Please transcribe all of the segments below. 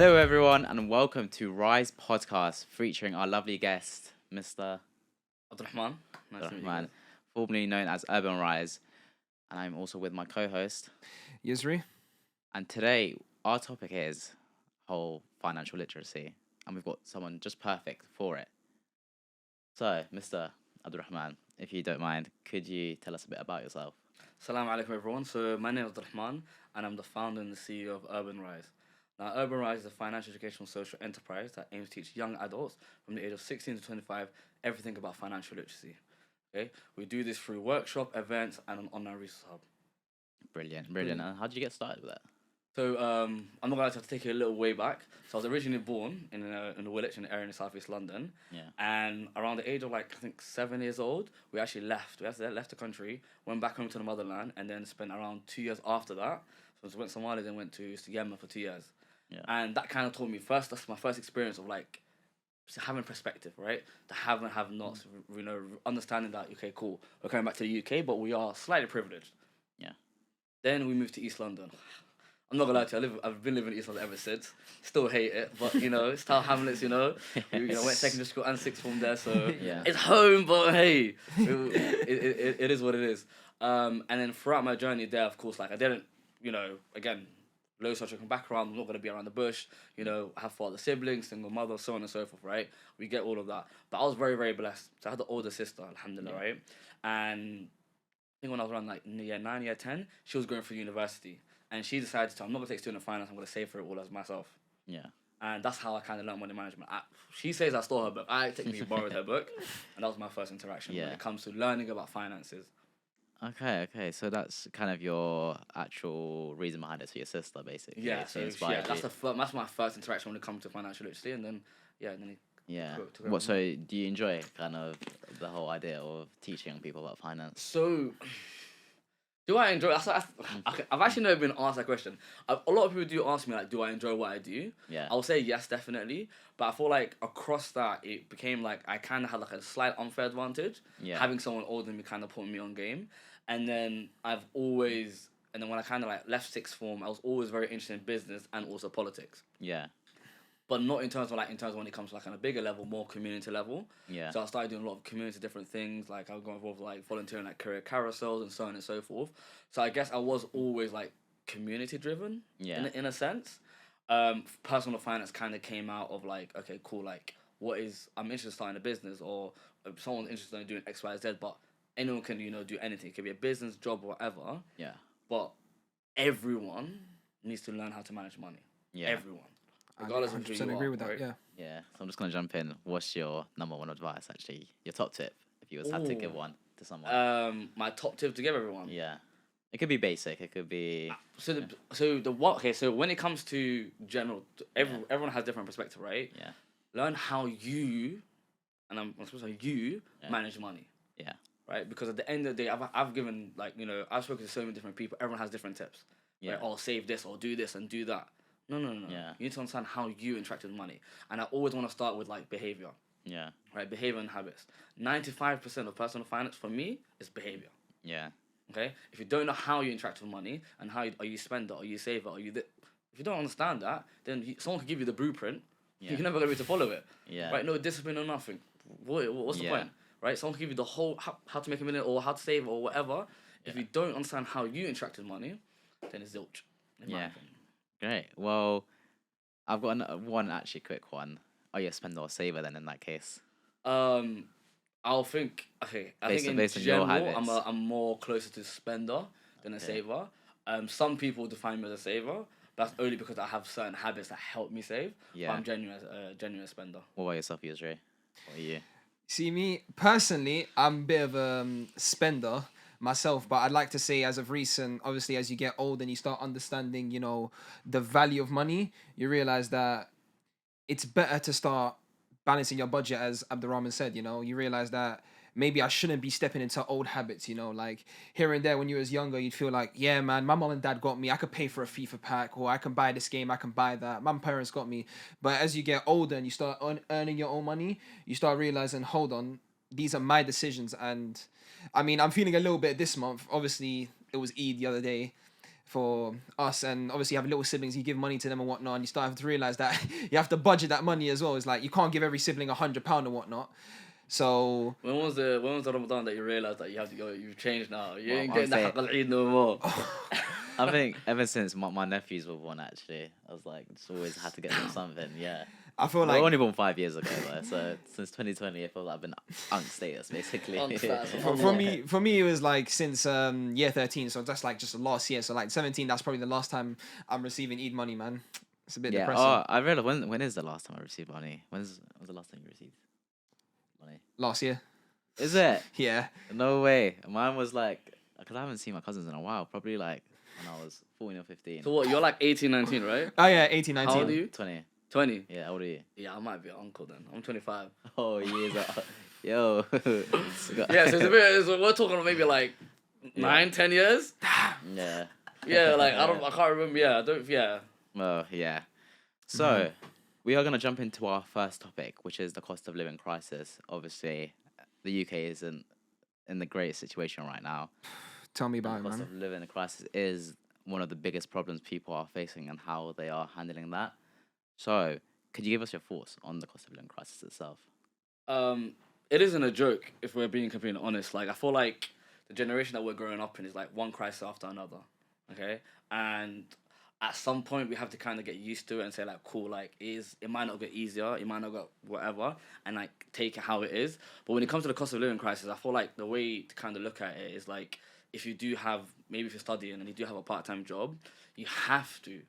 Hello, everyone, and welcome to Rise Podcast, featuring our lovely guest, Mr. Abdirahman. Nice to meet you Abdirahman, guys. formerly known as Urban Rise, and I'm also with my co-host. Yusri? And today, our topic is whole financial literacy, and we've got someone just perfect for it. So, Mr. Abdirahman, if you don't mind, could you tell us a bit about yourself? Assalamu alaikum everyone. So my name is Abdirahman and I'm the founder and the CEO of Urban Rise. Now Urban Rise is a financial educational social enterprise that aims to teach young adults from the age of 16 to 25 everything about financial literacy. Okay? We do this through workshop, events and an online resource hub. Brilliant. Brilliant. And how did you get started with that? So I'm not gonna have to take you a little way back. So I was originally born in the Woolwich, in the area in South East London. Yeah. And around the age of I think 7 years old, we actually left. We actually left the country, went back home to the motherland, and then spent around 2 years after that. So I went to Somalia, then went to Yemen for 2 years. Yeah. And that kind of taught me first. That's my first experience of just having perspective, right? The have and have nots. Understanding that okay, cool, we're coming back to the UK, but we are slightly privileged. Yeah. Then we moved to East London. I'm not gonna lie to you, I've been living in East London ever since. Still hate it, but it's Tower Hamlets, went secondary school and sixth form there, so Yeah. it's home, but hey, it is what it is. And then throughout my journey there, of course, I didn't, again, low social background, I'm not gonna be around the bush, I have father siblings, single mother, so on and so forth, right? We get all of that. But I was very, very blessed. So I had the older sister, alhamdulillah, right? And I think when I was around year 9, year 10, she was going through university. And she decided I'm not going to take student finance, I'm going to save for it all as myself. Yeah. And that's how I kind of learned money management. She says I stole her book. I technically borrowed her book. And that was my first interaction when it comes to learning about finances. Okay. So that's kind of your actual reason behind it for your sister, basically. Yeah, She inspired you. that's my first interaction when it comes to financial literacy. And then, Yeah. took What? So do you enjoy kind of the whole idea of teaching people about finance? So, do I enjoy? I've actually never been asked that question. A lot of people do ask me do I enjoy what I do? Yeah. I'll say yes, definitely. But I feel like across that, it became I kind of had a slight unfair advantage. Yeah. Having someone older than me kind of put me on game, and then when I kind of left sixth form, I was always very interested in business and also politics. Yeah. But not in terms of when it comes to on a bigger level, more community level. Yeah. So I started doing a lot of community different things. I got involved with volunteering career carousels and so on and so forth. So I guess I was always community driven. Yeah. In a sense. Personal finance kind of came out of okay, cool. I'm interested in starting a business, or if someone's interested in doing X, Y, Z. But anyone can do anything. It could be a business, job, or whatever. Yeah. But everyone needs to learn how to manage money. Yeah. Everyone. Regardless of who you agree are, with that, right? yeah. Yeah. So I'm just gonna jump in. What's your number one advice? Actually, your top tip, if you had to give one to someone. My top tip to give everyone. Yeah. It could be basic. It could be. So when it comes to general, everyone has different perspective, right? Yeah. Learn how you, and I'm supposed to say you manage money. Yeah. Right, because at the end of the day, I've given I've spoken to so many different people. Everyone has different tips. Yeah. Right? Oh, save this or do this and do that. No. Yeah. You need to understand how you interact with money, and I always want to start with behavior. Yeah. Right, behavior and habits. 95% of personal finance for me is behavior. Yeah. Okay, if you don't know how you interact with money and how are you spender, are you saver, if you don't understand that, then someone can give you the blueprint. Yeah. You're never gonna be able to follow it. Yeah. Right, no discipline or nothing. What's the point? Right, someone can give you the whole how to make a million or how to save or whatever. If you don't understand how you interact with money, then it's zilch. In my opinion. Great. Well, I've got one actually quick one. Are you a spender or saver then in that case? I'll think. Okay, I Based think on in your general, habits. I'm more closer to spender than a saver. Some people define me as a saver. That's only because I have certain habits that help me save. Yeah. But I'm genuine spender. What about yourself, Yusri? What are you? See, me, personally, I'm a bit of a spender myself, but I'd like to say as of recent, obviously, as you get old and you start understanding, the value of money, you realize that it's better to start balancing your budget, as Abdirahman said, you realize that maybe I shouldn't be stepping into old habits, here and there when you was younger, you'd feel yeah, man, my mom and dad got me. I could pay for a FIFA pack, or I can buy this game, I can buy that. My parents got me. But as you get older and you start earning your own money, you start realizing, hold on, these are my decisions. And I mean, I'm feeling a little bit this month. Obviously, it was Eid the other day. for us, and obviously you have little siblings, you give money to them and whatnot, and you start having to realize that you have to budget that money as well. It's like you can't give every sibling £100 or whatnot. So when was the Ramadan that you realized that you have to go? You've changed now. You ain't I'm getting the saying- haqq al-Eid no more. I think ever since my nephews were born, actually, I was like, just always had to get them something. Yeah. I feel They were like only born 5 years ago, though. So since 2020, I feel like I've been unk status, basically. Unk status. for me it was like since year 13, so that's like just last year. So like 17, that's probably the last time I'm receiving Eid money, man. It's a bit Yeah. depressing. Oh, I realized when is the last time I received money? Was the last time you received money? Last year. Is it? Yeah. No way. Mine was like, because I haven't seen my cousins in a while. Probably like when I was 14 or 15. So what? You're like 18, 19, right? Oh yeah, 18, 19. How old are you? 20. 20. Yeah, how old are you? Yeah, I might be an uncle then. I'm 25. Oh, years up. Yo. Yeah, so it's a bit. So we're talking maybe like 9-10 years. Yeah. Yeah, like I can't remember. Yeah, I don't. Yeah. Well, yeah. So, we are going to jump into our first topic, which is the cost of living crisis. Obviously, the UK isn't in the greatest situation right now. Tell me about it, The cost man. of living crisis is one of the biggest problems people are facing and how they are handling that. So, could you give us your thoughts on the cost of living crisis itself? It isn't a joke if we're being completely honest. Like I feel like the generation that we're growing up in is like one crisis after another. Okay, and at some point we have to kind of get used to it and say like, cool, like it might not get easier, it might not get whatever, and like take it how it is. But when it comes to the cost of living crisis, I feel like the way to kind of look at it is like, if you do have, maybe if you're studying and you do have a part-time job, you have to.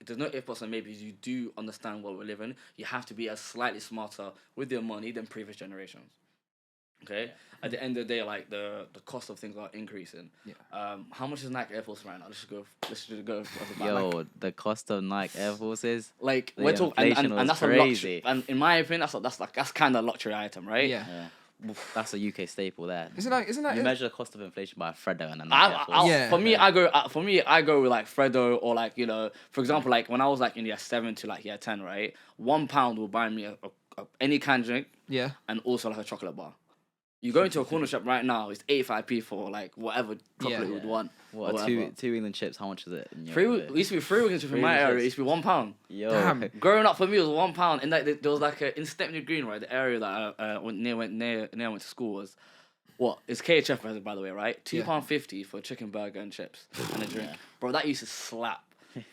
There's no if, buts, and maybe you do understand what we're living. You have to be as slightly smarter with your money than previous generations. Okay. Yeah. At the end of the day, like the cost of things are increasing. Yeah. How much is Nike Air Force right now? Let's just go. Off the bat. Yo, the cost of Nike Air Forces. Like the we're talking, inflation and was that's crazy. a luxury. And in my opinion, that's kind of a luxury item, right? Yeah. Yeah. That's a UK staple there. Isn't that You measure the cost of inflation by a Freddo and a Nike Air Force. Yeah. For me, I go with like Freddo or like, you know, for example, like when I was like in year 7 to like year 10, right? £1 will buy me any canned drink Yeah. and also like a chocolate bar. You go into a corner shop right now, it's 85p for like whatever chocolate you would want. What, or two whatever. England chips? How much is it? In your It used to be 3 Wigan chips in Three my Wigan area. chips. It used to be £1. Yo. Damn. Growing up for me, it was £1, and like there was like in Stepney Green, right, the area that I went to school was. What? It's KHF, by the way, right? £2.50 for a chicken burger and chips and a drink. Yeah. Bro, that used to slap.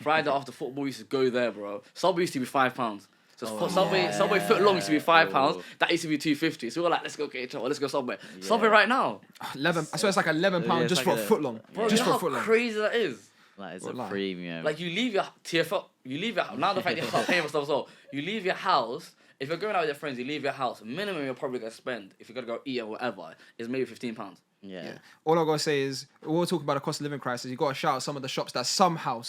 Friday after football, used to go there, bro. Subway used to be £5. So Subway foot long used to be £5. Oh. That used to be $2.50. So we were like, let's go KHF or let's go Subway. Subway right now. 11. I swear it's like £11 Yeah, it's just like for a a- foot long. Bro, Just you for know a foot how long. crazy that is? Like, it's What, a like? premium. Like you leave your TFL, now the fact you start paying for stuff as well. You leave your house. If you're going out with your friends, you leave your house. Minimum you're probably gonna spend if you're gonna go eat or whatever is maybe £15. yeah. Yeah. All I gotta say is, we're talking about the cost of living crisis. You gotta shout out some of the shops that somehow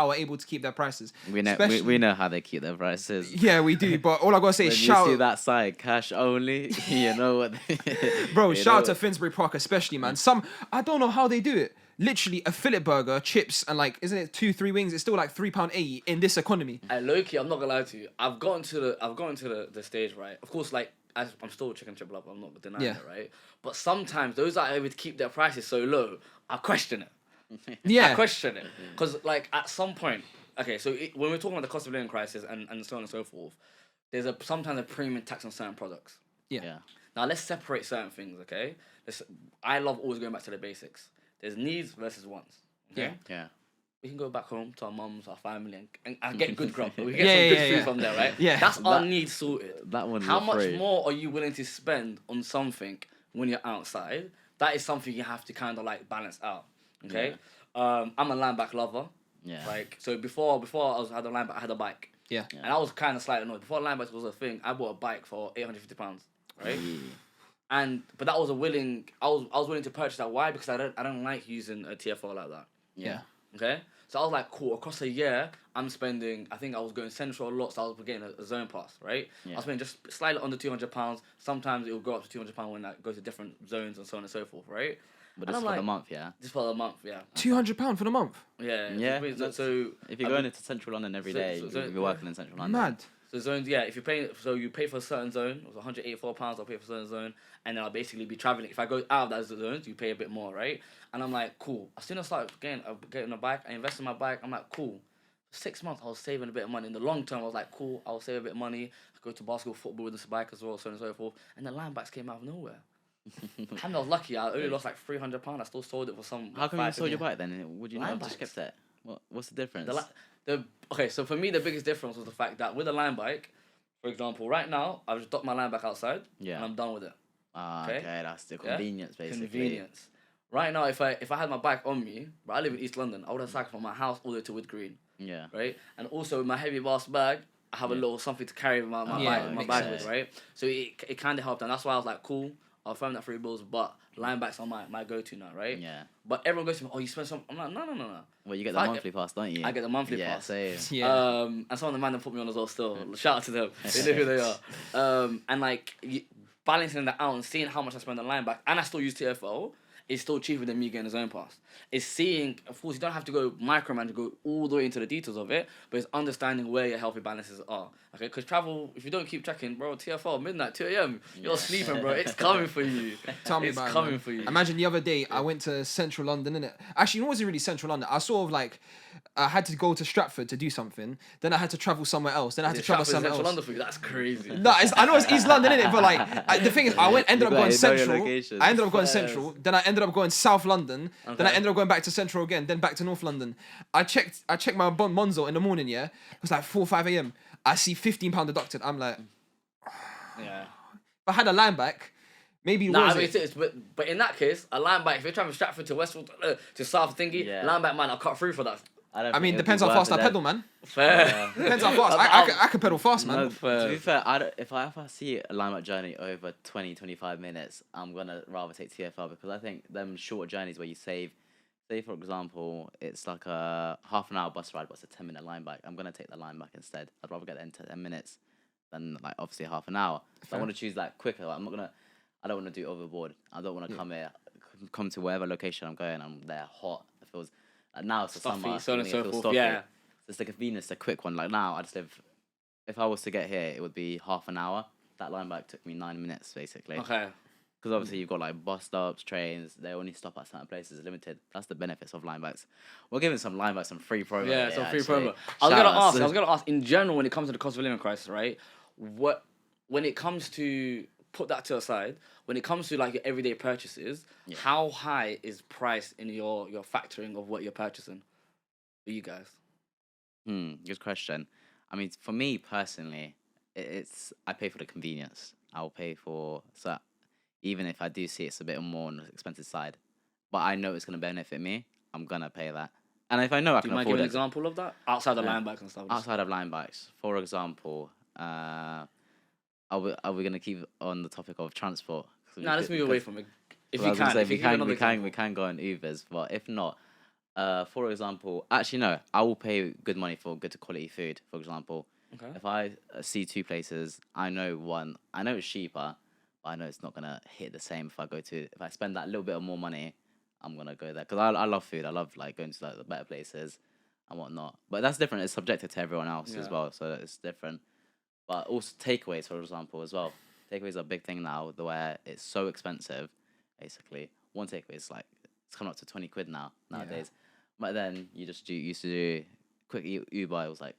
are able to keep their prices. We know Especially- we know how they keep their prices. Yeah, we do. But all I gotta say When is you shout, see that side, cash only, you know what? bro. you Shout know out to what- Finsbury Park, especially, man. I don't know how they do it. Literally a fillet burger, chips, and like, isn't it 2-3 wings? It's still like £3.80 in this economy. And low-key, I'm not gonna lie to you. I've gotten to the stage, right? Of course, like I'm still a chicken chip lover. I'm not denying Yeah. it, right? But sometimes those that are able to keep their prices so low, I question it. Yeah. I question it because like at some point, okay. So when we're talking about the cost of living crisis and so on and so forth, there's sometimes a premium tax on certain products. Yeah. Now let's separate certain things, okay? I love always going back to the basics. There's needs versus wants. Okay? Yeah. We can go back home to our mums, our family, and get good grub. We get Yeah, some yeah, good yeah, food yeah. from there, right? Yeah. That's our That- needs sorted. That one's How a much free. more are you willing to spend on something when you're outside? That is something you have to kind of like balance out. Okay. I'm a linebacker lover. Yeah. Like so before I had a linebacker, I had a bike. Yeah. And I was kind of slightly annoyed. Before linebacker was a thing, I bought a bike for £850, right? But that was I was willing to purchase that. Why? Because I don't like using a TFL like that. Yeah. Okay? So I was like, cool, across a year, I'm spending, I think I was going central a lot, so I was getting a zone pass, right? I Yeah. was spending just slightly under £200. Sometimes it will go up to £200 when I go to different zones and so on and so forth, right? But And this I'm Oh for the like- month, yeah. Just for the month, yeah. £200 for the month. Yeah. Yeah, So, that's- so If you're I going mean, into central London every so- day, so- you're working in central London. Mad. So zones, yeah. If you're paying, so you pay for a certain zone. It was £184. I'll pay for a certain zone, and then I'll basically be traveling. If I go out of that zone, you pay a bit more, right? And I'm like, cool. As soon as I start getting a bike, I invest in my bike. I'm like, cool. 6 months, I was saving a bit of money. In the long term, I was like, cool. I'll save a bit of money. I go to basketball, football with this bike as well, so on and so forth. And the line bikes came out of nowhere. And I was lucky. I only lost like £300. I still sold it for some. How come you sold your bike? bike then? Would you Line not have just bikes. kept it? What's the difference? Okay, so for me, the biggest difference was the fact that with a line bike, for example, right now, I've just docked my line bike outside, Yeah. and I'm done with it. Okay, that's the convenience basically. Convenience. Right now, if I had my bike on me, but I live in East London, I would have cycled from my house all the way to Wood Green, Yeah. right? And also with my heavy bass bag, I have a little something to carry my Yeah, my makes bag sense. with, right? So it kind of helped, and that's why I was like, cool, I'll firm that 3 bills, but line bikes are my go-to now, right? Yeah. But everyone goes to me, oh, you spend some. I'm like, no. Well, you get If the I monthly pass, don't you? I get the monthly yeah, pass. Same. Yeah. And some of the man that put me on as well still. Shout out to them. They know who they are. And like balancing that out and seeing how much I spend on line back, and I still use TFL, is still cheaper than me getting a zone pass. It's seeing, of course, you don't have to go micromanage, go all the way into the details of it, but it's understanding where your healthy balances are. Okay, because travel, if you don't keep checking, bro, TFL, midnight, 2 a.m., you're sleeping, bro. It's coming for you. Tell me it's about it, coming man. for you. Imagine the other day I went to central London, innit? Actually, it wasn't really central London. I sort of like, I had to go to Stratford to do something. Then I had to travel somewhere else. Then I had to travel Stratford, somewhere Central else. London for you. That's crazy. No, I know it's East London, innit? But like, the thing is, ended up You going gotta know your central. locations. I ended up going Yes. central. Then I ended up going South London. Then I Okay. ended up going back to central again. Then back to North London. I checked my Monzo in the morning. Yeah, it was like 4 or 5 a.m. I see £15 deducted. I'm like, Yeah. if I had a line back, maybe it Nah, was I mean, it. but in that case, a line back, if you're traveling Stratford to Westwood, to South Thingy, Yeah. line back, man, I'll cut through for that. I mean, depends how fast I pedal, man. Fair. Depends how fast. I could pedal fast, man. No, Fair. to be fair, if I see a line up journey over 20-25 minutes, I'm gonna rather take TFL because I think them short journeys where you save, say for example, it's like a half an hour bus ride, but it's a 10-minute line bike. I'm gonna take the line bike instead. I'd rather get there in 10 minutes than like obviously half an hour. So I want to choose like quicker. Like, I don't want to do overboard. I don't want to come to wherever location I'm going. I'm there hot. It feels like now it's the Stuffy, summer. so on and it so feels forth, stuffy. yeah. It's the convenience, the quick one. Like now, I just live. If I was to get here, it would be half an hour. That line bike took me 9 minutes basically. Okay. Because obviously you've got like bus stops, trains. They only stop at certain places, limited. That's the benefits of line bikes. We're giving some line bikes some free promo. Yeah, here, so free actually. promo. I Shout was out. gonna ask, in general, when it comes to the cost of living crisis, right? When it comes to, put that to aside, when it comes to like your everyday purchases, how high is price in your factoring of what you're purchasing for you guys? Good question. I mean, for me personally, it's I pay for the convenience. I'll pay for even if I do see it's a bit more on the expensive side, but I know it's gonna benefit me. I'm gonna pay that. And if I know I Do can you mind giving afford an it, example of that outside the line bikes and stuff? outside of line bikes, for example, are we gonna keep on the topic of transport? Nah, let's move away from it. If Well, you I was gonna can, say, if you can, we can go on Ubers, but if not, for example, actually no, I will pay good money for good quality food. For example, Okay. if I see 2 places, I know it's cheaper, but I know it's not gonna hit the same if I spend that little bit of more money, I'm gonna go there because I love food. I love like going to like the better places and whatnot. But that's different. It's subjective to everyone else as Yeah. well, so it's different. But also takeaways, for example, as well. Takeaways are a big thing now, where it's so expensive. Basically, one takeaway is like it's coming up to 20 quid nowadays. But then used to do quick Uber. It was like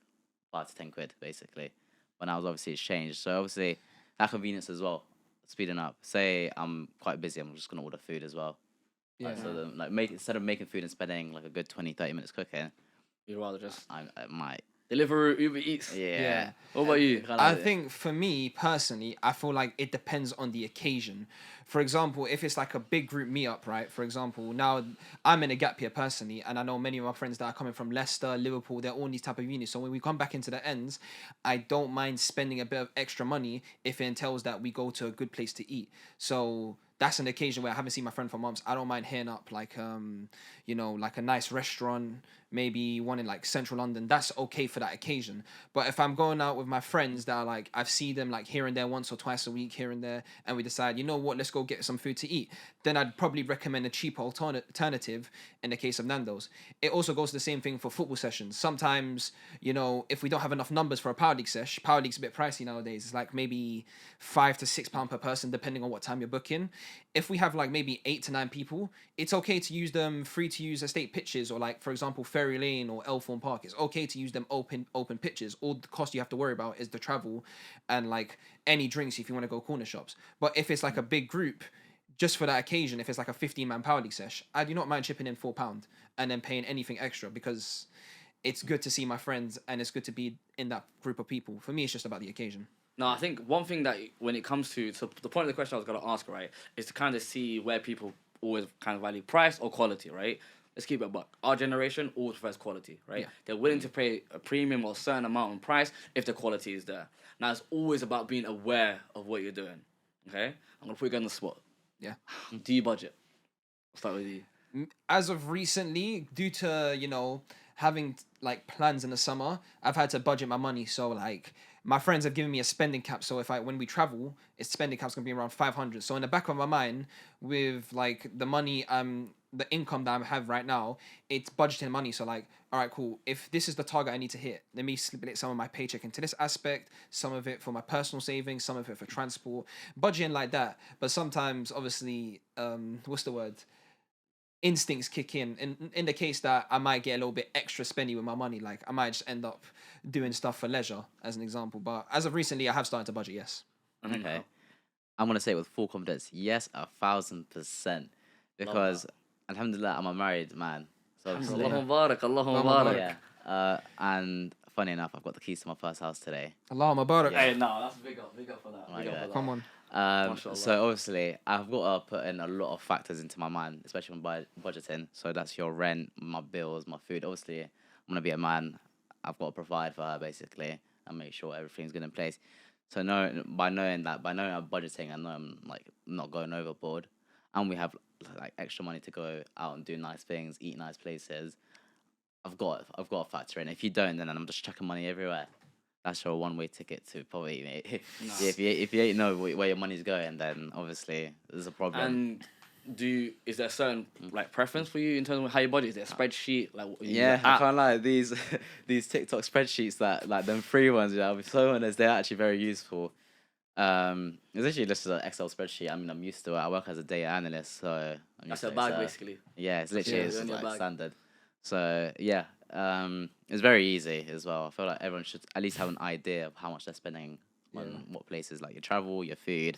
5 to 10 quid basically. But now obviously it's changed. So obviously that convenience as well, speeding up. Say I'm quite busy, I'm just gonna order food as well. Yeah. So then, instead of making food and spending like a good 20-30 minutes cooking, You'd rather just I might. Deliveroo, Uber Eats. Yeah. What about you? I think for me personally, I feel like it depends on the occasion. For example, if it's like a big group meetup, right? For example, now I'm in a gap year personally, and I know many of my friends that are coming from Leicester, Liverpool, they're all in these type of units. So when we come back into the ends, I don't mind spending a bit of extra money if it entails that we go to a good place to eat. So that's an occasion where I haven't seen my friend for months. I don't mind hitting up like like a nice restaurant maybe one in like central London, that's okay for that occasion. But if I'm going out with my friends that are like, I've seen them like here and there once or twice a week, here and there, and we decide, you know what, let's go get some food to eat, then I'd probably recommend a cheaper alternative in the case of Nando's. It also goes the same thing for football sessions. Sometimes, you know, if we don't have enough numbers for a power league sesh, power league's a bit pricey nowadays. It's like maybe £5 to £6 per person, depending on what time you're booking. If we have like maybe 8 to 9 people, it's okay to use them free to use estate pitches, or like for example Ferry Lane or Elthorne Park. It's okay to use them open pitches. All the cost you have to worry about is the travel and like any drinks if you want to go corner shops. But if it's like a big group, just for that occasion, if it's like a 15-man power league sesh, I do not mind chipping in £4 and then paying anything extra, because it's good to see my friends and it's good to be in that group of people. For me, it's just about the occasion. No, I think one thing that when it comes to, so the point of the question I was going to ask, right, is to kind of see where people always kind of value price or quality, right? Let's keep it a buck. Our generation always prefers quality, right? Yeah. They're willing to pay a premium or a certain amount on price if the quality is there. Now, it's always about being aware of what you're doing, okay? I'm going to put you on the spot. Yeah. Do you budget? I'll start with you. As of recently, due to, you know, having like plans in the summer, I've had to budget my money. So like my friends have given me a spending cap. So if when we travel, its spending cap's gonna be around 500. So in the back of my mind, with like the money the income that I have right now, it's budgeting money. So like, all right, cool. If this is the target I need to hit, let me split some of my paycheck into this aspect, some of it for my personal savings, some of it for transport, budgeting like that. But sometimes, obviously, what's the word? Instincts kick in the case that I might get a little bit extra spendy with my money. Like I might just end up doing stuff for leisure, as an example. But as of recently, I have started to budget. Yes. Okay. I'm gonna say with full confidence, yes, 1,000%. Because alhamdulillah, I'm a married man. So obviously, Allahu Mubarak, Allahu Allahu Mubarak. yeah. And funny enough, I've got the keys to my first house today. Allah Mubarak. Hey, no, that's big up for that. Oh my Big up God. for that. Come on. Mashallah. So obviously, I've got to put in a lot of factors into my mind, especially when budgeting. So that's your rent, my bills, my food. Obviously, I'm gonna be a man. I've got to provide for her basically and make sure everything's good in place. So by knowing I'm budgeting, I know I'm like not going overboard, and we have like extra money to go out and do nice things, eat nice places. I've got to factor in. If you don't, then I'm just chucking money everywhere. That's your one-way ticket to poverty, mate. Nah. If you ain't know where your money's going, then obviously there's a problem. And is there a certain like preference for you in terms of how you budget? Is there a spreadsheet? Like Yeah, I can't lie. These TikTok spreadsheets that like them free ones, yeah, I'll be so honest, they're actually very useful. It's actually just an Excel spreadsheet. I mean, I'm used to it. I work as a data analyst, so I'm That's used to a it. bag So, basically. yeah, it's literally Yeah, it's in just your like bag. standard. So yeah, it's very easy as well. I feel like everyone should at least have an idea of how much they're spending on what places, like your travel, your food.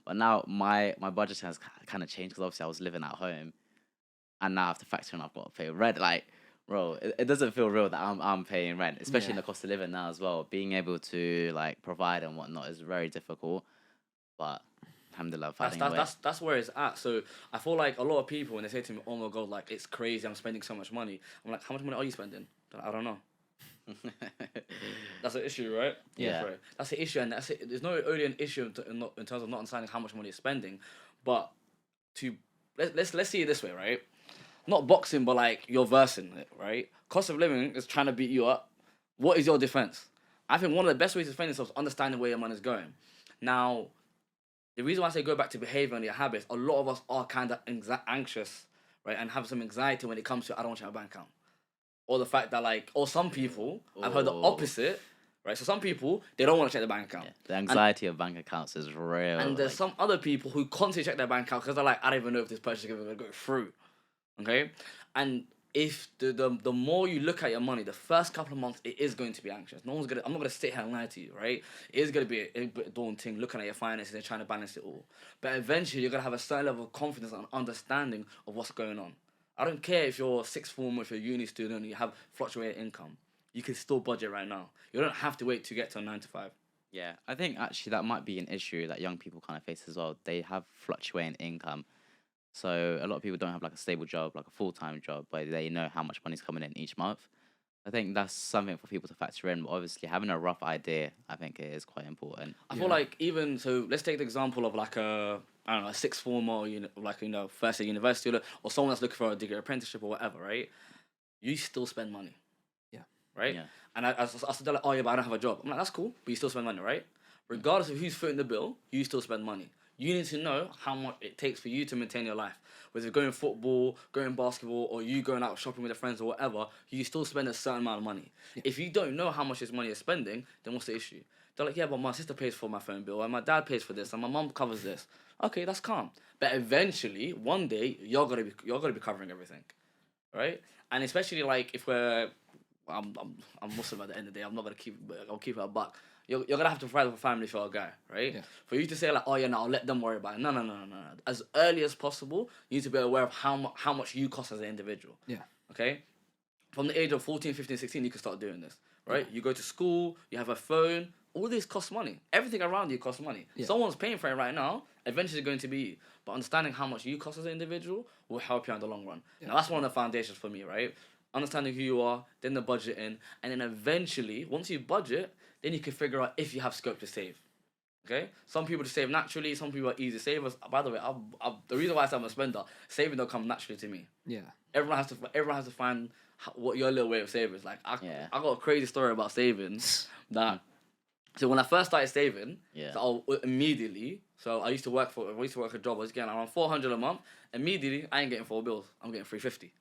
But now my budget has kind of changed because obviously I was living at home, and now I have to factor in I've got to pay rent. Like, bro, it doesn't feel real that I'm paying rent, especially in Yeah. the cost of living now as well. Being able to like provide and whatnot is very difficult, but alhamdulillah, finding a way. That's where it's at. So I feel like a lot of people when they say to me, "Oh my God, like it's crazy, I'm spending so much money." I'm like, "How much money are you spending?" They're like, I don't know. That's an issue, right? Yeah. Right. That's the issue, and that's it. There's no only an issue in terms of not understanding how much money you're spending, but let's see it this way, right? Not boxing, but like you're versing it, right? Cost of living is trying to beat you up. What is your defense? I think one of the best ways to defend yourself is understanding where your money's going. Now, the reason why I say go back to behavior and your habits, a lot of us are kind of anxious, right, and have some anxiety when it comes to I don't want to check my bank account, or the fact that like, or some people I've heard the Oh. opposite, right? So some people they don't want to check their bank account. Yeah, the anxiety of bank accounts is real. And there's like, some other people who constantly check their bank account because they're like, I don't even know if this purchase is going to go through. Okay? And if the more you look at your money, the first couple of months, it is going to be anxious. I'm not going to sit here and lie to you, right? It is going to be a bit daunting looking at your finances and trying to balance it all. But eventually, you're going to have a certain level of confidence and understanding of what's going on. I don't care if you're a sixth form or if you're a uni student and you have fluctuating income. You can still budget right now. You don't have to wait to get to a 9 to 5. yeah, I think actually that might be an issue that young people kind of face as well. They have fluctuating income. So a lot of people don't have like a stable job, like a full-time job, where they know how much money's coming in each month. I think that's something for people to factor in. But obviously, having a rough idea, I think it is quite important. I feel like even so, let's take the example of like a sixth form or first year university student or someone that's looking for a degree apprenticeship or whatever, right? you still spend money. Yeah. Right? Yeah. And I said, like, oh yeah, but I don't have a job. I'm like, that's cool, but you still spend money, right? Regardless of who's footing the bill, you still spend money. You need to know how much it takes for you to maintain your life. Whether it's going football, going basketball, or you going out shopping with your friends or whatever, you still spend a certain amount of money. If you don't know how much this money is spending, then what's the issue? They're like, yeah, but my sister pays for my phone bill, and my dad pays for this, and my mum covers this. Okay, that's calm. But eventually, one day, you're gonna be covering everything, right? And especially like if I'm Muslim at the end of the day. I'm not gonna I'll keep it a buck. You're gonna have to provide for family for a guy, right? Yeah. For you to say like, oh yeah, no, I'll let them worry about it. No, no, no, no, no. As early as possible, you need to be aware of how much you cost as an individual. Yeah. Okay. From the age of 14, 15, 16, you can start doing this, right? You go to school, you have a phone. All this costs money. Everything around you costs money. Yeah. Someone's paying for it right now. Eventually, it's going to be you. But understanding how much you cost as an individual will help you in the long run. Yeah. Now, that's one of the foundations for me, right? Understanding who you are, then the budgeting, and then eventually, once you budget, then you can figure out if you have scope to save. Okay? Some people just save naturally. Some people are easy savers. By the way, the reason why I say I'm a spender, saving don't come naturally to me. Yeah. Everyone has to find what your little way of saving is. Like I got a crazy story about saving that. So when I first started saving, so I immediately. So I used to work a job. I was getting around 400 a month. Immediately, I ain't getting 4 bills. I'm getting 350.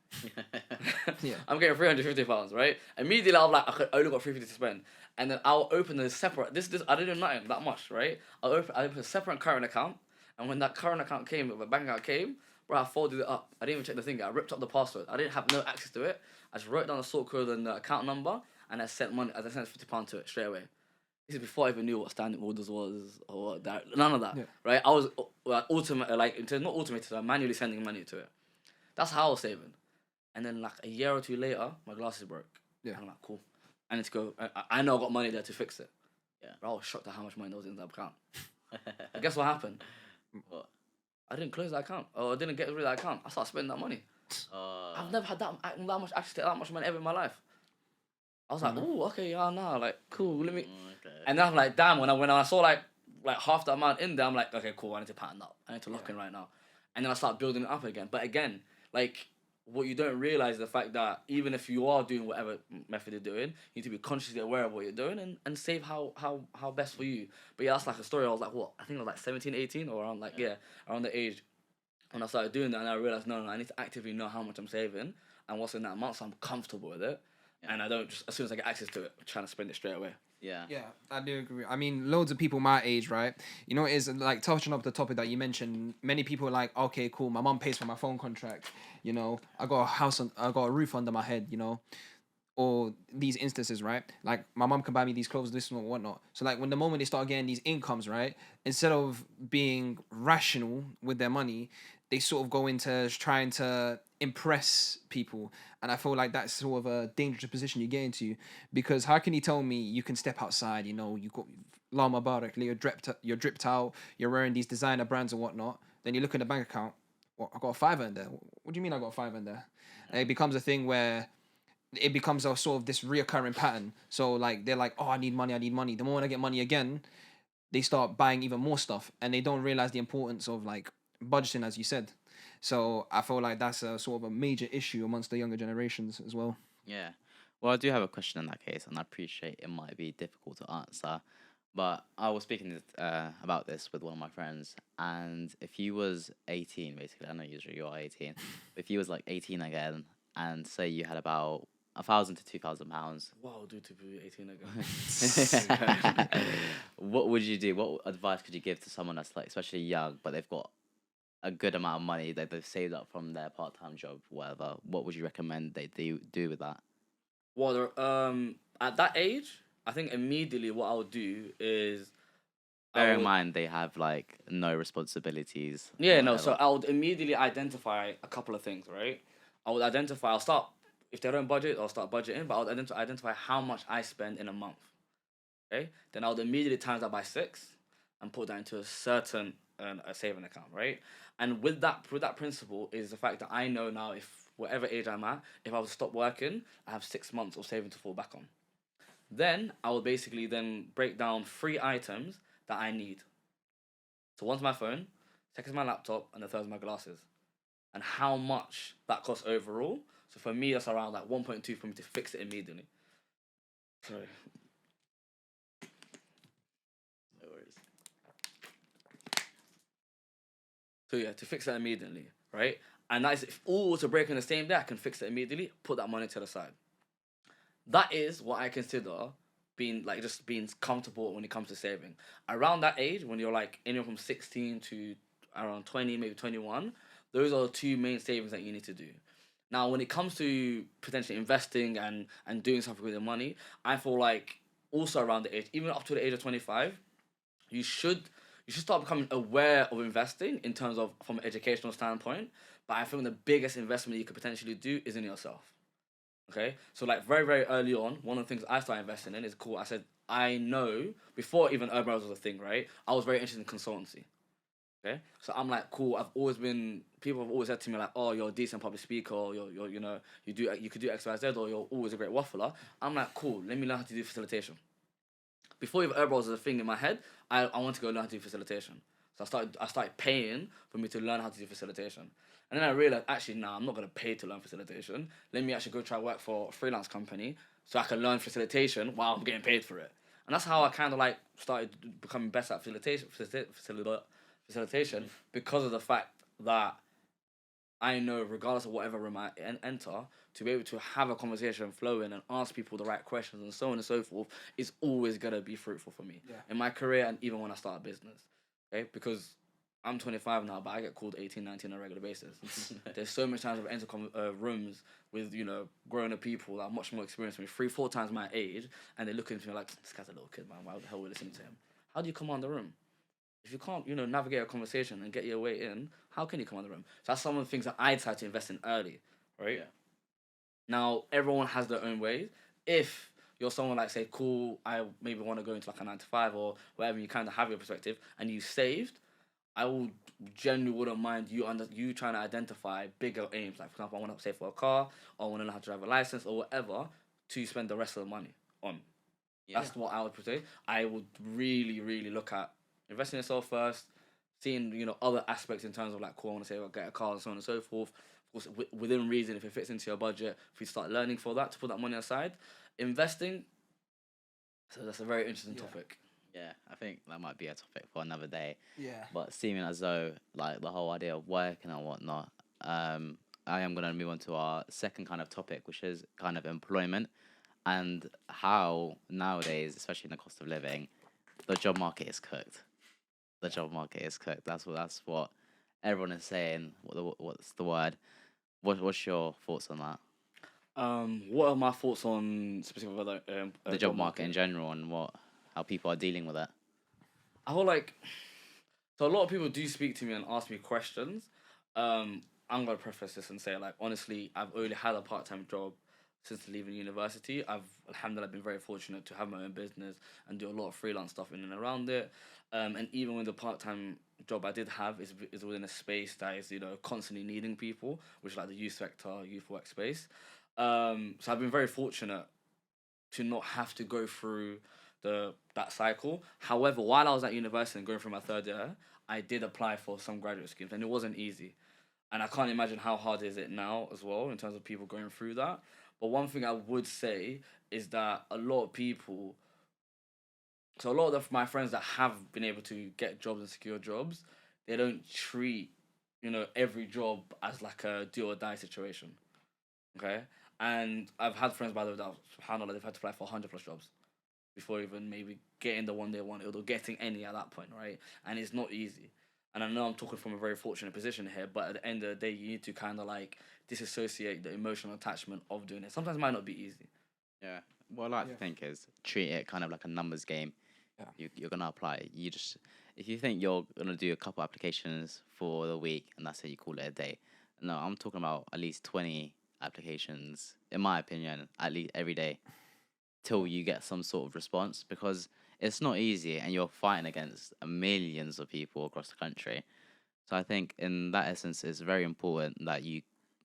Yeah. I'm getting £350, right? Immediately, I'm like, I only got 350 to spend, and then I'll open a separate. This I didn't know nothing that much, right? I open a separate current account, and when that current account came, the bank account came, bro, I folded it up. I didn't even check the thing. I ripped up the password. I didn't have no access to it. I just wrote down the sort code and the account number, and I sent money. I sent £50 to it straight away. This is before I even knew what standing orders was or what that. None of that, right? I was not automated. I'm manually sending money to it. That's how I was saving. And then like a year or two later, my glasses broke. Yeah. And I'm like, cool. I need to go. I know I got money there to fix it. Yeah. But I was shocked at how much money there was in that account. And guess what happened? What? I didn't close that account. Or I didn't get rid of that account. I started spending that money. I've never had that much access to that much money ever in my life. I was like, oh, okay, yeah, no, like, cool, let me. Okay. And then I'm like, damn, when I saw like half the amount in there, I'm like, okay, cool, I need to pattern up. I need to lock in right now. And then I start building it up again. But again, like, what you don't realize is the fact that even if you are doing whatever method you're doing, you need to be consciously aware of what you're doing and save how best for you. But yeah, that's like a story. I was like, what? I think I was like 17, 18 or around like, around the age when I started doing that. And I realized, no, I need to actively know how much I'm saving and what's in that amount so I'm comfortable with it. And I don't just, as soon as I get access to it, I'm trying to spend it straight away. Yeah. Yeah, I do agree. I mean, loads of people my age, right? You know, is like touching up the topic that you mentioned. Many people are like, okay, cool. My mom pays for my phone contract. You know, I got a roof under my head. You know, or these instances, right? Like my mom can buy me these clothes, this and whatnot. So like when the moment they start getting these incomes, right? Instead of being rational with their money, they sort of go into trying to impress people. And I feel like that's sort of a dangerous position you get into, because how can you tell me you can step outside, you know, you got Lama Barak, you're dripped out, you're wearing these designer brands and whatnot, then you look in the bank account, well, I got a fiver in there. What do you mean I got a fiver in there? And it becomes a thing where it becomes a sort of this reoccurring pattern. So like they're like, oh, I need money. The moment I get money again, they start buying even more stuff, and they don't realize the importance of like budgeting, as you said. So I feel like that's a sort of a major issue amongst the younger generations as well. Yeah. Well, I do have a question in that case, and I appreciate it might be difficult to answer. But I was speaking about this with one of my friends, and if you was 18, basically, I know usually you are 18, but if you was like 18 again, and say you had about £1,000 to £2,000, Wow, dude, to be 18 again. what would you do? What advice could you give to someone that's like, especially young, but they've got a good amount of money that they've saved up from their part-time job, whatever? What would you recommend they do with that? Well, at that age, I think immediately what I'll do is Bear in mind they have like no responsibilities. Yeah, or no. So whatever. I would immediately identify a couple of things, right? I'll start, if they don't budget, I'll start budgeting, but I'll identify how much I spend in a month. Okay? Then I would immediately times that by 6 and put that into a certain a saving account, right? And with that principle is the fact that I know now, if whatever age I'm at, if I was to stop working, I have 6 months of saving to fall back on. Then I would basically then break down 3 items that I need. So one's my phone, second's my laptop, and the third's my glasses. And how much that costs overall. So for me, that's around like 1.2 for me to fix it immediately. Sorry. No worries. So yeah, to fix that immediately, right? And that is if all was to break on the same day, I can fix it immediately, put that money to the side. That is what I consider being like just being comfortable when it comes to saving. Around that age, when you're like anywhere from 16 to around 20, maybe 21, those are the two main savings that you need to do. Now, when it comes to potentially investing and doing something with your money, I feel like also around the age, even up to the age of 25, you should you should start becoming aware of investing in terms of from an educational standpoint. But I think the biggest investment you could potentially do is in yourself. Okay, so like very very early on, one of the things I started investing in is cool. I said I know before even urban was a thing, right? I was very interested in consultancy. Okay, so I'm like cool. I've always been people have always said to me like, oh, you're a decent public speaker, or you're you know you could do X Y Z, or you're always a great waffler. I'm like cool. Let me learn how to do facilitation. Before even Urban was a thing in my head, I want to go learn how to do facilitation. So I started paying for me to learn how to do facilitation. And then I realized actually nah, I'm not gonna pay to learn facilitation. Let me actually go try work for a freelance company so I can learn facilitation while I'm getting paid for it. And that's how I kind of like started becoming better at facilitation because of the fact that I know, regardless of whatever room I enter, to be able to have a conversation flowing and ask people the right questions and so on and so forth is always gonna be fruitful for me in my career and even when I start a business. Okay, because I'm 25 now, but I get called 18, 19 on a regular basis. There's so many times I've entered rooms with grown up people that are much more experienced than me, 3, 4 times my age, and they look at me like, this guy's a little kid, man. Why the hell are we listening to him? How do you command the room? If you can't, navigate a conversation and get your way in, how can you command the room? So that's some of the things that I try to invest in early, right? Yeah. Now, everyone has their own ways. If you're someone like, say, cool, I maybe want to go into like a 9 to 5 or whatever, you kind of have your perspective and you saved, I will genuinely wouldn't mind you trying to identify bigger aims. Like, for example, I want to save for a car, or I want to learn how to drive a license, or whatever, to spend the rest of the money on. Yeah. That's what I would say. I would really, really look at investing in yourself first, seeing other aspects in terms of like, cool, I want to say, well, get a car and so on and so forth. Of course, within reason, if it fits into your budget, if you start learning for that to put that money aside, investing. So that's a very interesting topic. Yeah, I think that might be a topic for another day. Yeah. But seeming as though like the whole idea of working and whatnot, I am gonna move on to our second kind of topic, which is kind of employment and how nowadays, especially in the cost of living, the job market is cooked. The job market is cooked. That's what everyone is saying. What's the word? What's your thoughts on that? What are my thoughts on specific other The job market in general and how people are dealing with it. I feel like so a lot of people do speak to me and ask me questions. I'm gonna preface this and say like honestly, I've only had a part-time job since leaving university. I've alhamdulillah been very fortunate to have my own business and do a lot of freelance stuff in and around it. And even with the part-time job I did have is within a space that is constantly needing people, which is like the youth sector, youth workspace. So I've been very fortunate to not have to go through that cycle. However, while I was at university and going through my third year, I did apply for some graduate schemes, and it wasn't easy. And I can't imagine how hard is it now as well in terms of people going through that. But one thing I would say is that a lot of people, so a lot of my friends that have been able to get jobs and secure jobs, they don't treat every job as like a do or die situation. Okay, and I've had friends by the way that subhanallah they've had to apply for 100 plus jobs before even maybe getting the one they wanted or getting any at that point, right? And it's not easy. And I know I'm talking from a very fortunate position here, but at the end of the day, you need to kind of like disassociate the emotional attachment of doing it. Sometimes it might not be easy. Yeah. What I like to think is treat it kind of like a numbers game. Yeah. You're gonna apply. You just if you think you're gonna do a couple applications for the week and that's it, you call it a day. No, I'm talking about at least 20 applications, in my opinion, at least every day, till you get some sort of response because it's not easy and you're fighting against millions of people across the country. So I think in that essence, it's very important that you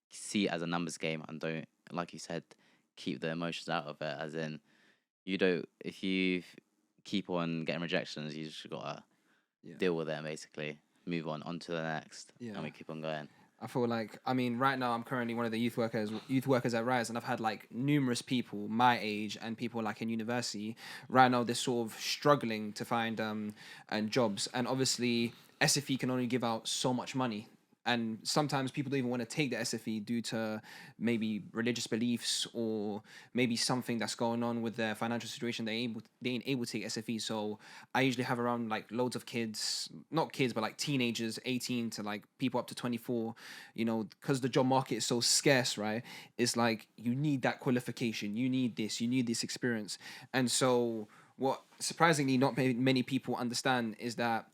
see it as a numbers game and don't, like you said, keep the emotions out of it. As in, you don't, if you keep on getting rejections, you just gotta Yeah. deal with them basically, move on to the next, Yeah. and we keep on going. I feel like, I mean, right now I'm currently one of the youth workers at Rise, and I've had like numerous people my age and people like in university. Right now, they're sort of struggling to find and jobs, and obviously SFE can only give out so much money. And sometimes people don't even want to take the SFE due to maybe religious beliefs or maybe something that's going on with their financial situation. They ain't able to take SFE. So I usually have around like loads of kids, not kids, but like teenagers, 18 to like people up to 24. You know, because the job market is so scarce, right? It's like you need that qualification, you need this, you need this experience, and so what surprisingly not many people understand is that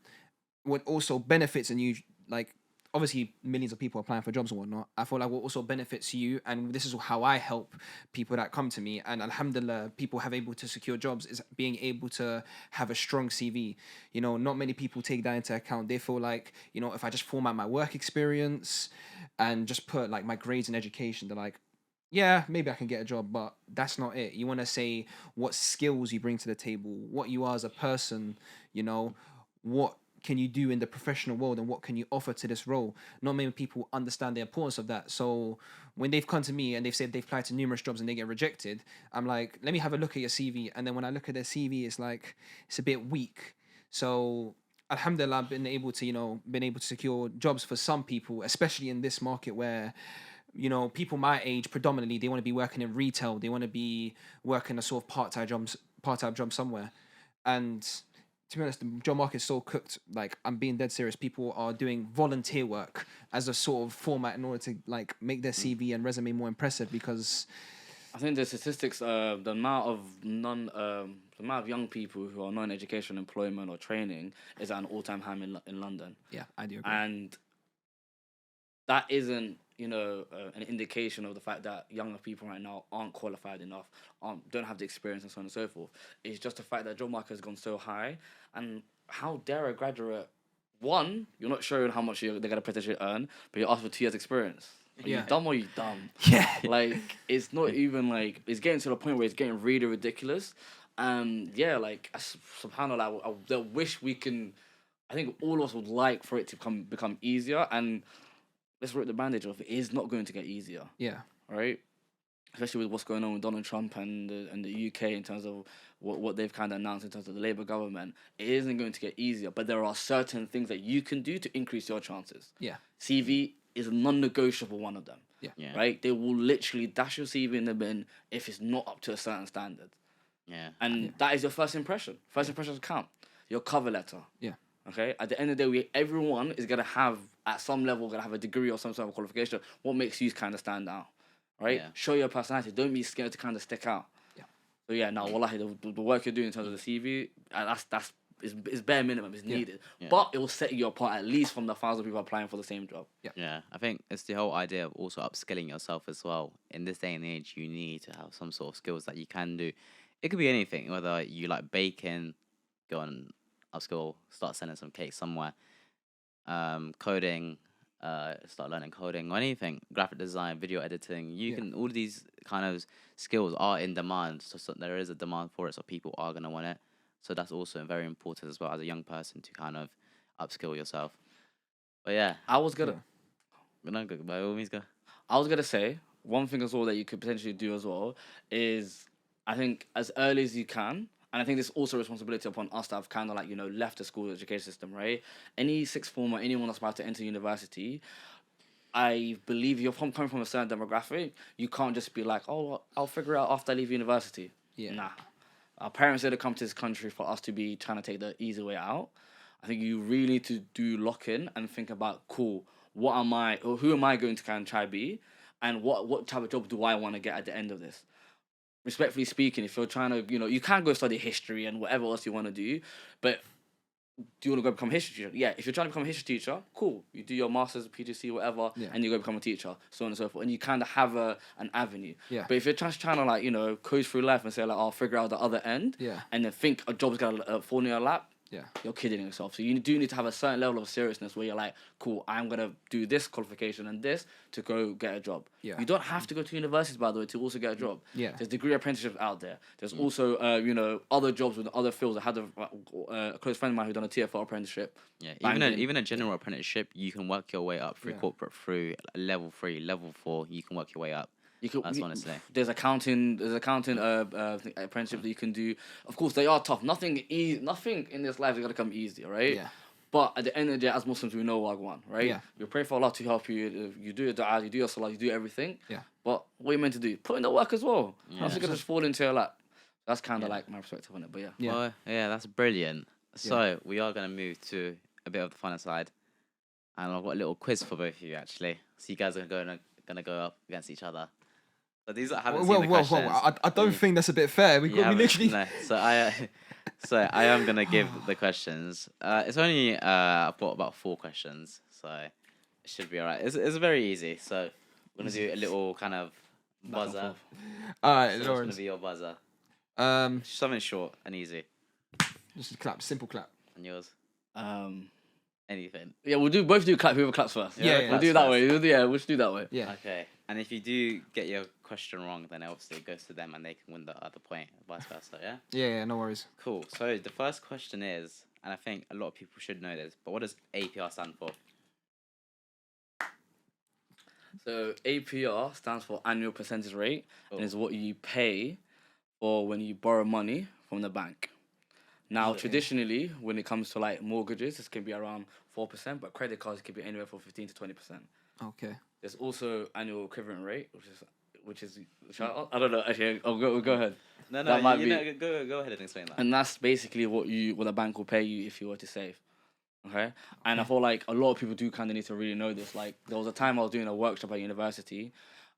what also benefits and you like obviously millions of people applying for jobs and whatnot. I feel like what also benefits you, and this is how I help people that come to me, and alhamdulillah, people have able to secure jobs, is being able to have a strong CV. You know, not many people take that into account. They feel like, you know, if I just format my work experience and just put like my grades and education, they're like, yeah, maybe I can get a job, but that's not it. You want to say what skills you bring to the table, what you are as a person, you know, what can you do in the professional world and what can you offer to this role. Not many people understand the importance of that. So when they've come to me and they've said they've applied to numerous jobs and they get rejected, I'm like, let me have a look at your CV. And then when I look at their CV, it's like, it's a bit weak. So alhamdulillah, I've been able to secure jobs for some people, especially in this market where, you know, people my age predominantly, they want to be working in retail, they want to be working a sort of part-time job somewhere. And to be honest, the job market is so cooked. Like, I'm being dead serious. People are doing volunteer work as a sort of format in order to like make their CV and resume more impressive. Because I think the statistics, the amount of young people who are non-education, employment or training is at an all-time high in London, yeah, I do agree. and that isn't, an indication of the fact that younger people right now aren't qualified enough, don't have the experience and so on and so forth. It's just the fact that job market has gone so high, and how dare a graduate? One, you're not showing how much they're gonna potentially earn, but you're asked for 2 years experience. Are you Yeah. dumb or you dumb? Yeah. Like, it's not even like, it's getting to the point where it's getting really ridiculous. Yeah, like, subhanAllah, I wish we can. I think all of us would like for it to become easier, and let's rip the bandage off. It is not going to get easier, Yeah. right? Especially with what's going on with Donald Trump and the UK in terms of what they've kind of announced in terms of the Labour government. It isn't going to get easier, but there are certain things that you can do to increase your chances. Yeah. CV is a non-negotiable one of them. Yeah. Right? They will literally dash your CV in the bin if it's not up to a certain standard. Yeah. And that is your first impression. First impressions count. Your cover letter. Yeah. Okay? At the end of the day, everyone is going to have, at some level, going to have a degree or some sort of qualification. What makes you kind of stand out? Right? Yeah. Show your personality. Don't be scared to kind of stick out. Yeah. So yeah, now, wallahi, the work you're doing in terms of the CV, that's is bare minimum, it's needed. Yeah. But it will set you apart at least from the thousands of people applying for the same job. Yeah, I think it's the whole idea of also upskilling yourself as well. In this day and age, you need to have some sort of skills that you can do. It could be anything, whether you like baking, go and upskill, start selling some cakes somewhere, coding, start learning coding or anything, graphic design, video editing. You can, all of these kind of skills are in demand. So there is a demand for it, so people are going to want it. So that's also very important as well as a young person to kind of upskill yourself. But yeah, I was gonna no, go, by all means, go. I was gonna say one thing as well that you could potentially do as well is, I think, as early as you can, and I think there's also a responsibility upon us that have kind of like, left the school education system, right? Any sixth form or anyone that's about to enter university, I believe you're coming from a certain demographic, you can't just be like, oh, well, I'll figure it out after I leave university. Yeah. Nah. Our parents didn't come to this country for us to be trying to take the easy way out. I think you really need to do lock in and think about, cool, what am I, or who am I going to kind of try be, and what type of job do I want to get at the end of this? Respectfully speaking, if you're trying to, you can go study history and whatever else you want to do, but do you want to go become a history teacher? Yeah, if you're trying to become a history teacher, cool. You do your master's, PGC, whatever, and you go become a teacher, so on and so forth. And you kind of have an avenue. Yeah. But if you're just trying to, like, coast through life and say, like, I'll figure out the other end, Yeah. and then think a job's going to fall in your lap, Yeah. you're kidding yourself. So you do need to have a certain level of seriousness where you're like, cool, I'm gonna do this qualification and this to go get a job. Yeah. You don't have to go to university, by the way, to also get a job. Yeah. There's degree apprenticeships out there. There's also other jobs with other fields. I had a close friend of mine who done a TFL apprenticeship. Yeah, Banking. even a general apprenticeship, you can work your way up through Yeah. corporate, through level 3, level 4. You can work your way up. You could, That's honestly. There's accounting apprenticeship that you can do. Of course, they are tough. Nothing in this life is gonna come easy, right? Yeah. But at the end of the day, as Muslims, we know Wagwan, right? Yeah. You pray for Allah to help you. You do your dua, you do your salah, you do everything. Yeah. But what are you meant to do? Put in the work as well. Yeah. Nothing's gonna just fall into your lap. That's kind of Yeah. like my perspective on it. But yeah. Yeah. Well, yeah, that's brilliant. So we are going to move to a bit of the funner side. And I've got a little quiz for both of you, actually. So you guys are going to go up against each other. So these I haven't seen the questions. I don't think that's a bit fair. We haven't- literally. No. So I am gonna give the questions. It's only I've got about 4 questions, so it should be alright. It's very easy. So we're gonna do a little kind of buzzer. All right, So it's Lawrence. gonna be your buzzer. Um, Something short and easy. just a clap, simple clap. And yours? Um. Anything. Yeah, we'll both do clap. Whoever claps first. Yeah, we'll claps do it that first. way. We'll just do that way. Yeah. Okay. And if you do get your question wrong, then obviously it goes to them and they can win the other point, vice versa. Yeah. Yeah, no worries. Cool. So the first question is, and I think a lot of people should know this, but what does APR stand for? So APR stands for annual percentage rate, Cool. and is what you pay for when you borrow money from the bank. Now, Okay. traditionally, when it comes to like mortgages, this can be around 4%, but credit cards can be anywhere from 15 to 20%. Okay. There's also annual equivalent rate, which is I don't know. Actually, go ahead. No, That might you be- know, go ahead and explain that. And that's basically what the bank will pay you if you were to save. Okay? And I feel like a lot of people do kind of need to really know this. Like, there was a time I was doing a workshop at university,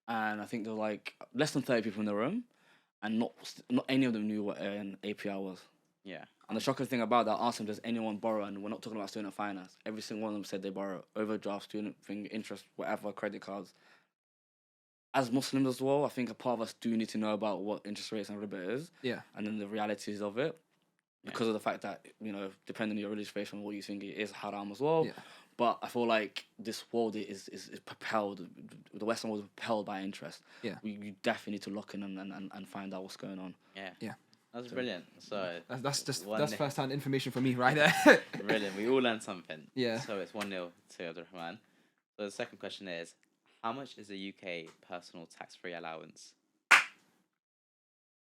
and I think there were like less than 30 people in the room, and not any of them knew what an APR was. Yeah. And the shocking thing about that, I asked them, does anyone borrow? And we're not talking about student finance. Every single one of them said they borrow. Overdraft, student thing, interest, whatever, credit cards. As Muslims as well, I think a part of us do need to know about what interest rates and riba is. Yeah. And then the realities of it. Because of the fact that, depending on your religious faith and what you think it is haram as well. Yeah. But I feel like this world is propelled, the Western world is propelled by interest. Yeah. You definitely need to look in and find out what's going on. Yeah. Yeah. That's brilliant. So That's first-hand information for me right there. brilliant. We all learned something. Yeah. So it's 1-0 to Abdirahman. So the second question is, how much is a UK personal tax-free allowance?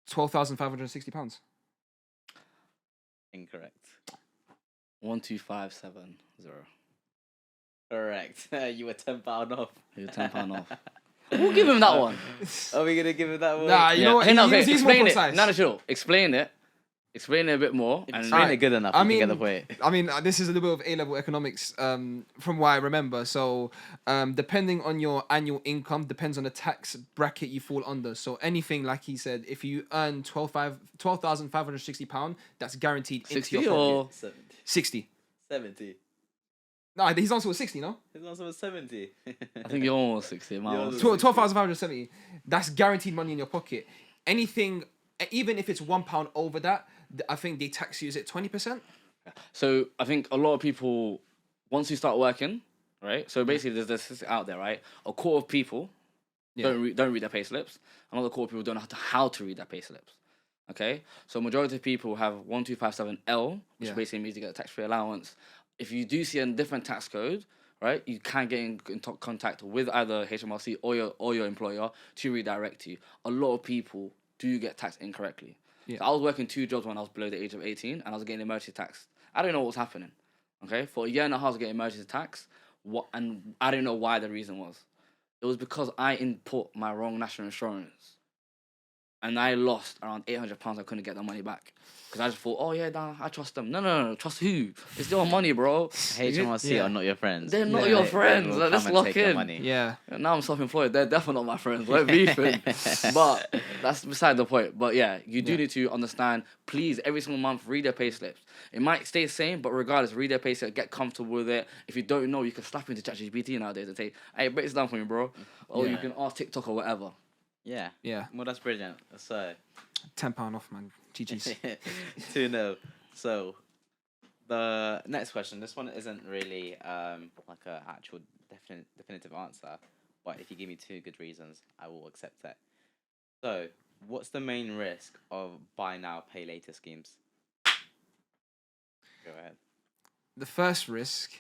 £12,560. Incorrect. 12570. Correct. You were £10 off. You're £10 off. We'll give him that one. Are we gonna give him that one? Nah, you know what? Hey, no, okay, He's more explain it. precise. No, chill. Explain it. Explain it a bit more. If And explain it good enough, I you can get the mean, point. I mean, this is a little bit of A-level economics from what I remember. So, depending on your annual income, depends on the tax bracket you fall under. So, anything, like he said, if you earn £12,560, that's guaranteed into 60 your pocket. or 60. 70. No, his answer was 60, no? His answer was 70. I think you're almost 60. Yours Miles. is- 12,570. That's guaranteed money in your pocket. Anything, even if it's £1 over that, I think they tax you, is it 20%? So I think a lot of people, once you start working, right? So basically, there's this out there, right? A quarter of people Yeah. don't read their pay slips. Another quarter of people don't know how to read their pay slips. Okay, so majority of people have 1257L, which Yeah. basically means you get a tax-free allowance. If you do see a different tax code, right, you can get in contact with either HMRC or your employer to redirect you. A lot of people do get taxed incorrectly. Yeah. So I was working 2 jobs when I was below the age of 18, and I was getting emergency taxed. I didn't know what was happening. Okay, for a year and a half, I was getting emergency tax. And I didn't know why the reason was. It was because I input my wrong national insurance. And I lost around £800. I couldn't get the money back. Because I just thought, oh yeah, nah, I trust them. No. Trust who? It's their money, bro. HMRC Yeah. are not your friends. They're not Yeah. your They friends. will Like, let's come and lock take your in. money. Yeah. Now I'm self-employed. They're definitely not my friends. We're beefing. But that's beside the point. But yeah, you do Yeah. need to understand, please, every single month, read their pay slips. It might stay the same, but regardless, read their pay slip, get comfortable with it. If you don't know, you can slap into ChatGPT nowadays and say, hey, break this down for me, bro. Or you Yeah. can ask TikTok or whatever. Yeah. Yeah. Well, that's brilliant. So, £10 off, man. GG's. 2-0. So, The next question. This one isn't really like a actual definitive answer, but if you give me two good reasons, I will accept it. So, what's the main risk of buy now, pay later schemes? Go ahead. The first risk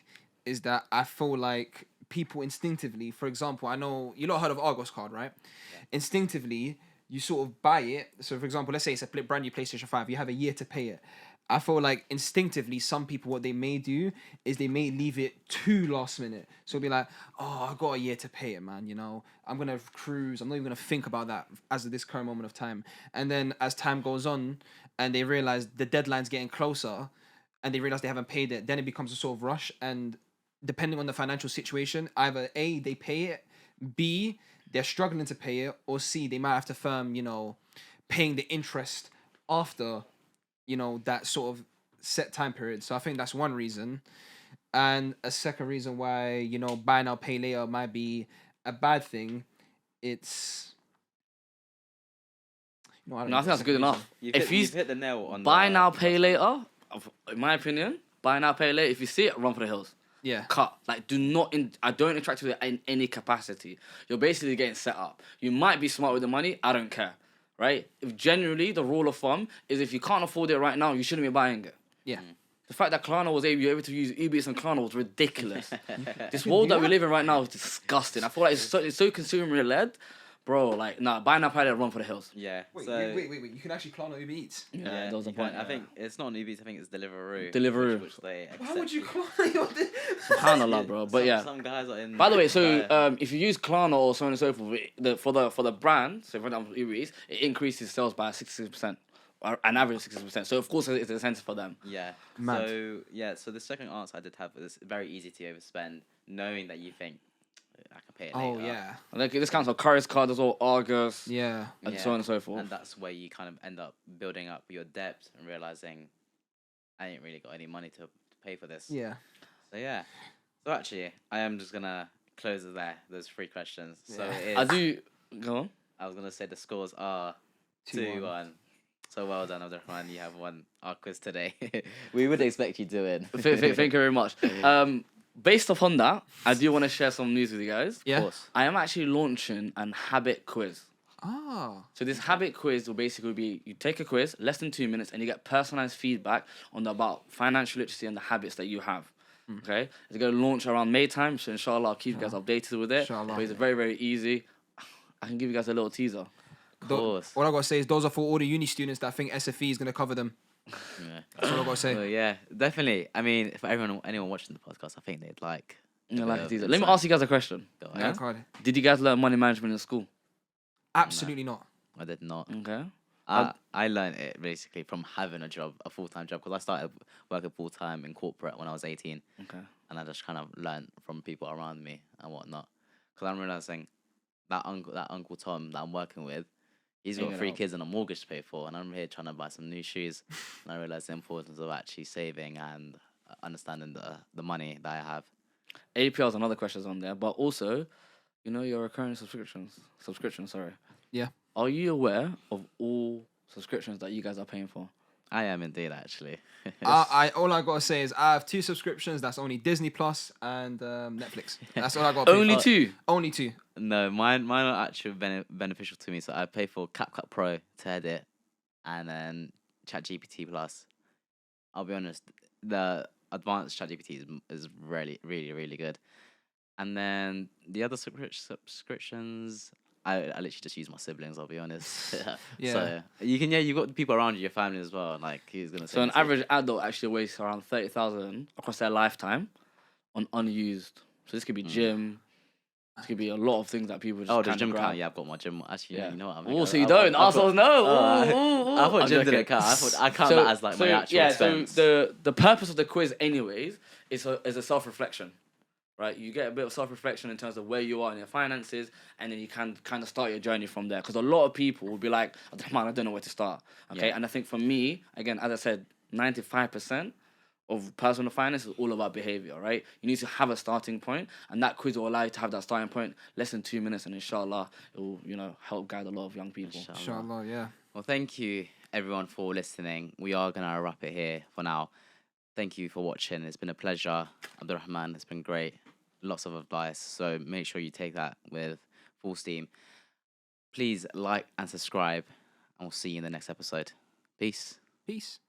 is that I feel like people instinctively, for example, I know you lot heard of Argos card, right? Yeah. Instinctively, you sort of buy it. So, for example, let's say it's a brand new PlayStation 5, you have a year to pay it. I feel like instinctively, some people, what they may do is they may leave it too last minute. So it'll be like, oh, I got a year to pay it, man. You know, I'm going to cruise. I'm not even going to think about that as of this current moment of time. And then as time goes on and they realize the deadline's getting closer, and they realize they haven't paid it, then it becomes a sort of rush. And depending on the financial situation, either A, they pay it, B, they're struggling to pay it, or C, they might have to firm, paying the interest after, that sort of set time period. So I think that's one reason. And a second reason why, buy now, pay later might be a bad thing. It's, I don't No, I think that's good enough. You've hit the nail on buy the- now, pay later, in my opinion, buy now, pay later. If you see it, run for the hills. Yeah. Cut. Like, I don't interact with it in any capacity. You're basically getting set up. You might be smart with the money. I don't care. Right? If generally the rule of thumb is if you can't afford it right now, you shouldn't be buying it. Yeah. The fact that Klarna was able to use Uber Eats and Klarna was ridiculous. This world that we live in right now is disgusting. I feel like it's so consumer led. Bro, like, buy now, pay later, run for the hills. Yeah. Wait, so, wait. You can actually Klarna Uber Eats. Yeah, Yeah, that was the you can. point. I think it's not an Uber Eats, I think it's Deliveroo. Deliveroo. Which they Why would you accept Klarna your... SubhanAllah, bro. But yeah. Some guys are in. By the way, so if you use Klarna or so on and so forth, for the brand, so for example Uber Eats, it increases sales by 66%, or an average 66%. So of course it's an incentive for them. Yeah. Mad. So the second answer I did have is very easy to overspend, knowing that you think I can pay it Oh, later. yeah. Like this counts on Curry's card as well, Argus, Yeah. and Yeah. so on and so forth. And that's where you kind of end up building up your debt and realizing I ain't really got any money to pay for this. Yeah. So yeah. So actually, I am just gonna close it there. There's 3 questions. So Yeah. it is, I do go on. I was gonna say the scores are 2-1. So well done, Abdirahman. You have won our quiz today. We would expect you to win. Thank you very much. Based upon that, I do want to share some news with you guys. Yeah. Of course. I am actually launching an habit quiz. Ah. So this habit quiz will basically be you take a quiz, less than 2 minutes, and you get personalized feedback about financial literacy and the habits that you have. Okay, it's going to launch around May time, so inshallah I'll keep you guys updated with it. Inshallah. But it's very, very easy. I can give you guys a little teaser. Of course. All I gotta say is those are for all the uni students that think SFE is gonna cover them. Yeah. That's all I gotta say. Well, yeah, definitely. I mean, for anyone watching the podcast, I think they'd like. Yeah, a like bit a of teaser. Let me insight. ask you guys a question. Go Yeah? ahead. Card. Did you guys learn money management in school? Absolutely not. I did not. Okay. I learned it basically from having a job, a full-time job, because I started working full-time in corporate when I was 18, Okay. and I just kind of learned from people around me and whatnot. Because I'm realizing that uncle Tom that I'm working with, he's Ain't got gonna 3 help. kids and a mortgage to pay for, and I'm here trying to buy some new shoes, and I realized the importance of actually saving and understanding the money that I have. APR is another question on there, but also, your recurring subscription. Sorry. Yeah. Are you aware of all subscriptions that you guys are paying for? I am indeed, actually. All I gotta say is I have 2 subscriptions. That's only Disney Plus and Netflix. That's all I got. Only 2. Only 2. No, mine are actually beneficial to me. So I pay for CapCut Pro to edit, and then ChatGPT Plus. I'll be honest, the advanced ChatGPT is really, really, really good. And then the other subscriptions, I literally just use my siblings. I'll be honest. Yeah. So you've got people around you, your family as well. Like who's gonna say? So an this to you? average adult actually wastes around 30,000 across their lifetime on unused. So this could be gym. This could be a lot of things that people just. Oh, the kinda gym grab. count. Yeah, I've got my gym. Actually, Yeah. you know what? I Oh, so you don't? Assholes, no. I thought I'm gym didn't joking. count. I count that as like my actual expense. So the purpose of the quiz, anyways, is a self reflection, right? You get a bit of self reflection in terms of where you are in your finances, and then you can kind of start your journey from there. Because a lot of people will be like, "Man, I don't know where to start." Okay, Yeah. and I think for me, again, as I said, 95% of personal finance is all about behavior, right? You need to have a starting point, and that quiz will allow you to have that starting point less than 2 minutes, and inshallah, it will help guide a lot of young people. Inshallah, yeah. Well, thank you everyone for listening. We are gonna wrap it here for now. Thank you for watching. It's been a pleasure, Abdirahman. It's been great. Lots of advice. So make sure you take that with full steam. Please like and subscribe, and we'll see you in the next episode. Peace. Peace.